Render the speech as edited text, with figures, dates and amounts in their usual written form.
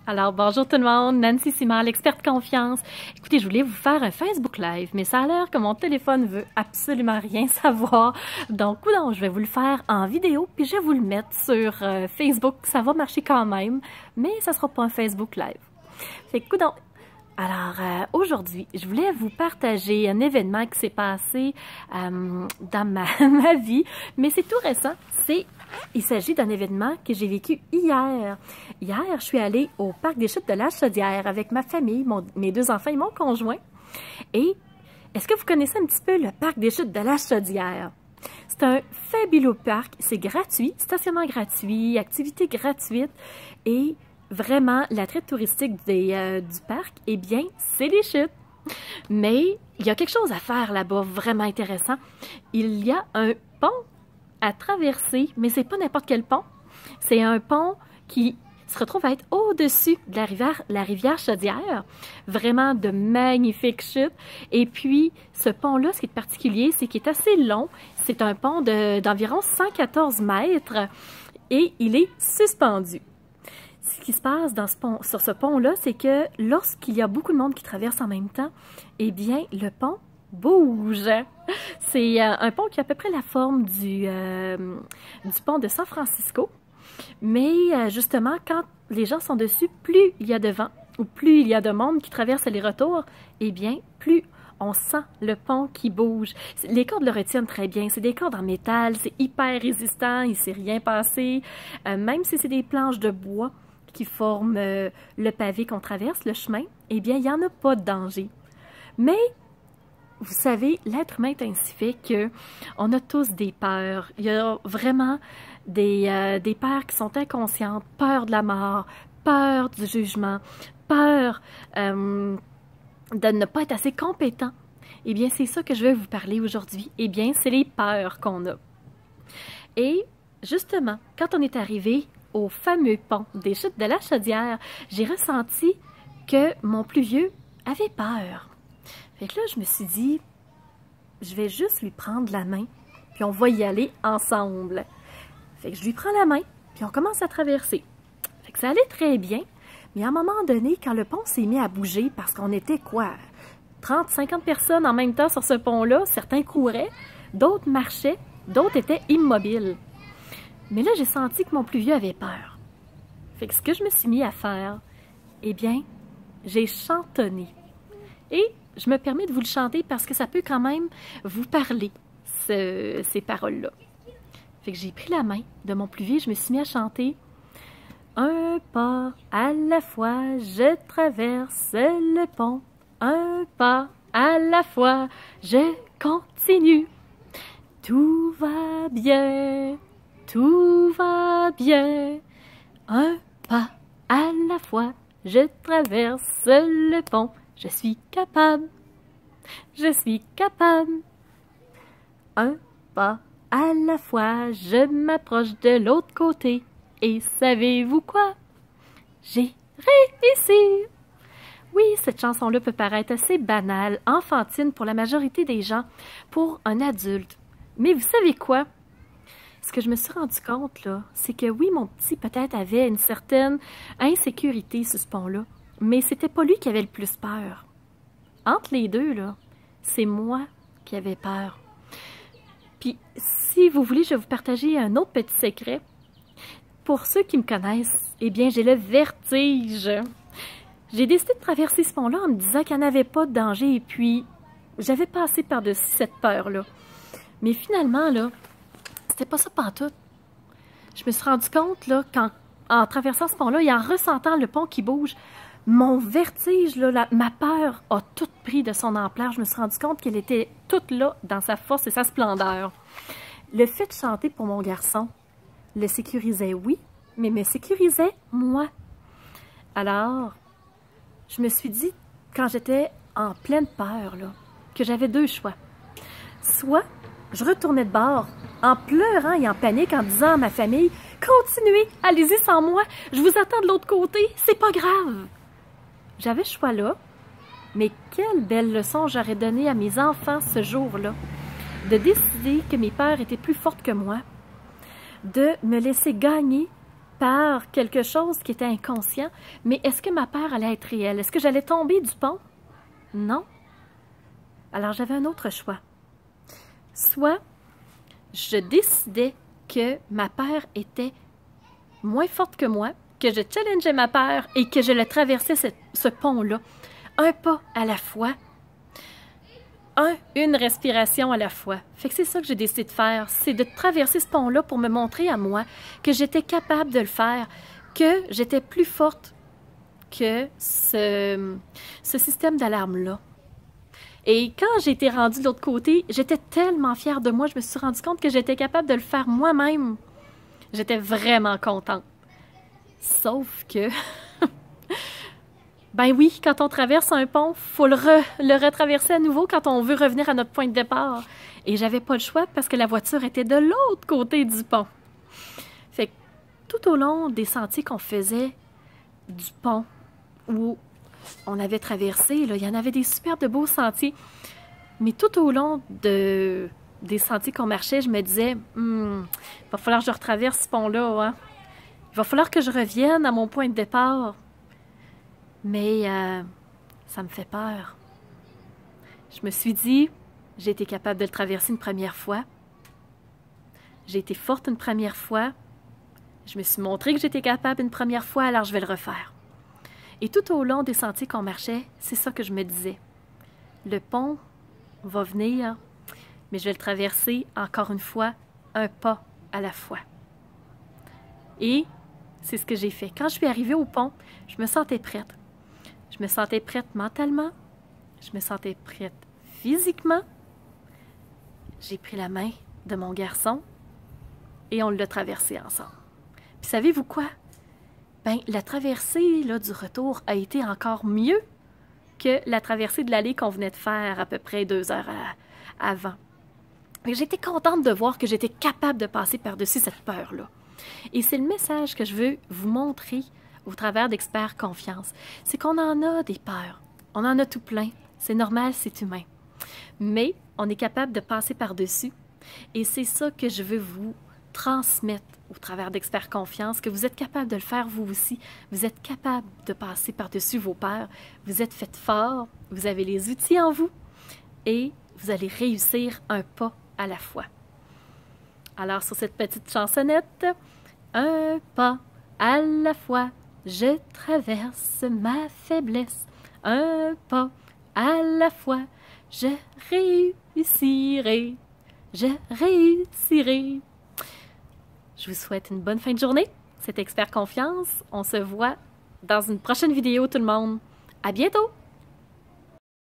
Alors, bonjour tout le monde, Nancy Simard, l'experte confiance. Écoutez, je voulais vous faire un Facebook Live, mais ça a l'air que mon téléphone veut absolument rien savoir. Donc, coudonc, je vais vous le faire en vidéo, puis je vais vous le mettre sur Facebook. Ça va marcher quand même, mais ça sera pas un Facebook Live. Fait que, coudonc. Alors, aujourd'hui, je voulais vous partager un événement qui s'est passé dans ma vie, mais c'est tout récent. Il s'agit d'un événement que j'ai vécu hier. Hier, je suis allée au parc des Chutes de la Chaudière avec ma famille, mes deux enfants et mon conjoint. Et est-ce que vous connaissez un petit peu le parc des Chutes de la Chaudière? C'est un fabuleux parc, c'est gratuit, stationnement gratuit, activités gratuites et vraiment, l'attrait touristique du parc, eh bien, c'est les chutes. Mais il y a quelque chose à faire là-bas, vraiment intéressant. Il y a un pont à traverser, mais c'est pas n'importe quel pont. C'est un pont qui se retrouve à être au-dessus de la rivière Chaudière. Vraiment de magnifiques chutes. Et puis, ce pont-là, ce qui est particulier, c'est qu'il est assez long. C'est un pont d'environ 114 mètres et il est suspendu. Ce qui se passe sur ce pont-là, c'est que lorsqu'il y a beaucoup de monde qui traverse en même temps, eh bien, le pont bouge. C'est un pont qui a à peu près la forme du pont de San Francisco. Mais justement, quand les gens sont dessus, plus il y a de vent ou plus il y a de monde qui traverse les retours, eh bien, plus on sent le pont qui bouge. Les cordes le retiennent très bien. C'est des cordes en métal, c'est hyper résistant, il ne s'est rien passé. Même si c'est des planches de bois qui forment le pavé qu'on traverse, le chemin, eh bien, il n'y en a pas de danger. Mais, vous savez, l'être humain est ainsi fait qu'on a tous des peurs. Il y a vraiment des peurs qui sont inconscientes, peur de la mort, peur du jugement, peur de ne pas être assez compétent. Eh bien, c'est ça que je vais vous parler aujourd'hui. Eh bien, c'est les peurs qu'on a. Et, justement, quand on est arrivé au fameux pont des Chutes de la Chaudière, j'ai ressenti que mon plus vieux avait peur. Fait que là, je me suis dit, je vais juste lui prendre la main, puis on va y aller ensemble. Fait que je lui prends la main, puis on commence à traverser. Fait que ça allait très bien, mais à un moment donné, quand le pont s'est mis à bouger, parce qu'on était quoi, 30, 50 personnes en même temps sur ce pont-là, certains couraient, d'autres marchaient, d'autres étaient immobiles. Mais là, j'ai senti que mon plus vieux avait peur. Fait que ce que je me suis mis à faire, eh bien, j'ai chantonné. Et je me permets de vous le chanter parce que ça peut quand même vous parler, ces paroles-là. Fait que j'ai pris la main de mon plus vieux, je me suis mis à chanter « Un pas à la fois, je traverse le pont. Un pas à la fois, je continue. Tout va bien. Tout va bien, un pas à la fois, je traverse le pont, je suis capable, je suis capable. Un pas à la fois, je m'approche de l'autre côté, et savez-vous quoi? J'ai réussi! Oui, cette chanson-là peut paraître assez banale, enfantine pour la majorité des gens, pour un adulte. Mais vous savez quoi? Ce que je me suis rendu compte, là, c'est que oui, mon petit peut-être avait une certaine insécurité sur ce pont-là, mais c'était pas lui qui avait le plus peur. Entre les deux, là, c'est moi qui avais peur. Puis, si vous voulez, je vais vous partager un autre petit secret. Pour ceux qui me connaissent, eh bien, j'ai le vertige. J'ai décidé de traverser ce pont-là en me disant qu'il n'y en avait pas de danger, et puis, j'avais passé par-dessus cette peur-là. Mais finalement, là, c'était pas ça pantoute. Je me suis rendu compte, là, en traversant ce pont-là et en ressentant le pont qui bouge, mon vertige, là, ma peur a tout pris de son ampleur. Je me suis rendu compte qu'elle était toute là dans sa force et sa splendeur. Le fait de chanter pour mon garçon le sécurisait, oui, mais me sécurisait moi. Alors, je me suis dit, quand j'étais en pleine peur, là, que j'avais deux choix. Soit je retournais de bord en pleurant et en panique en disant à ma famille « Continuez, allez-y sans moi, je vous attends de l'autre côté, c'est pas grave. » J'avais ce choix-là, mais quelle belle leçon j'aurais donnée à mes enfants ce jour-là, de décider que mes peurs étaient plus fortes que moi, de me laisser gagner par quelque chose qui était inconscient, mais est-ce que ma peur allait être réelle? Est-ce que j'allais tomber du pont? Non. Alors j'avais un autre choix. Soit je décidais que ma peur était moins forte que moi, que je challengeais ma peur et que je le traversais ce pont-là, un pas à la fois, une respiration à la fois. Fait que c'est ça que j'ai décidé de faire, c'est de traverser ce pont-là pour me montrer à moi que j'étais capable de le faire, que j'étais plus forte que ce système d'alarme-là. Et quand j'ai été rendue de l'autre côté, j'étais tellement fière de moi, je me suis rendu compte que j'étais capable de le faire moi-même. J'étais vraiment contente. Sauf que, ben oui, quand on traverse un pont, il faut le retraverser à nouveau quand on veut revenir à notre point de départ. Et j'avais pas le choix parce que la voiture était de l'autre côté du pont. Fait que tout au long des sentiers qu'on faisait du pont, où on avait traversé, là, il y en avait des super de beaux sentiers. Mais tout au long des sentiers qu'on marchait, je me disais, il va falloir que je retraverse ce pont-là, hein? Il va falloir que je revienne à mon point de départ. Mais ça me fait peur. Je me suis dit, j'ai été capable de le traverser une première fois. J'ai été forte une première fois. Je me suis montré que j'étais capable une première fois, alors je vais le refaire. Et tout au long des sentiers qu'on marchait, c'est ça que je me disais. Le pont va venir, mais je vais le traverser encore une fois, un pas à la fois. Et c'est ce que j'ai fait. Quand je suis arrivée au pont, je me sentais prête. Je me sentais prête mentalement, je me sentais prête physiquement. J'ai pris la main de mon garçon et on l'a traversé ensemble. Puis savez-vous quoi? Ben, la traversée là, du retour a été encore mieux que la traversée de l'allée qu'on venait de faire à peu près 2 heures avant. J'étais contente de voir que j'étais capable de passer par-dessus cette peur-là. Et c'est le message que je veux vous montrer au travers d'Expert Confiance. C'est qu'on en a des peurs. On en a tout plein. C'est normal, c'est humain. Mais on est capable de passer par-dessus. Et c'est ça que je veux vous transmettre au travers d'Expert Confiance, que vous êtes capable de le faire vous aussi. Vous êtes capable de passer par-dessus vos peurs. Vous êtes fait fort. Vous avez les outils en vous. Et vous allez réussir un pas à la fois. Alors, sur cette petite chansonnette, un pas à la fois, je traverse ma faiblesse. Un pas à la fois, je réussirai. Je réussirai. Je vous souhaite une bonne fin de journée. C'est Expert Confiance. On se voit dans une prochaine vidéo, tout le monde. À bientôt!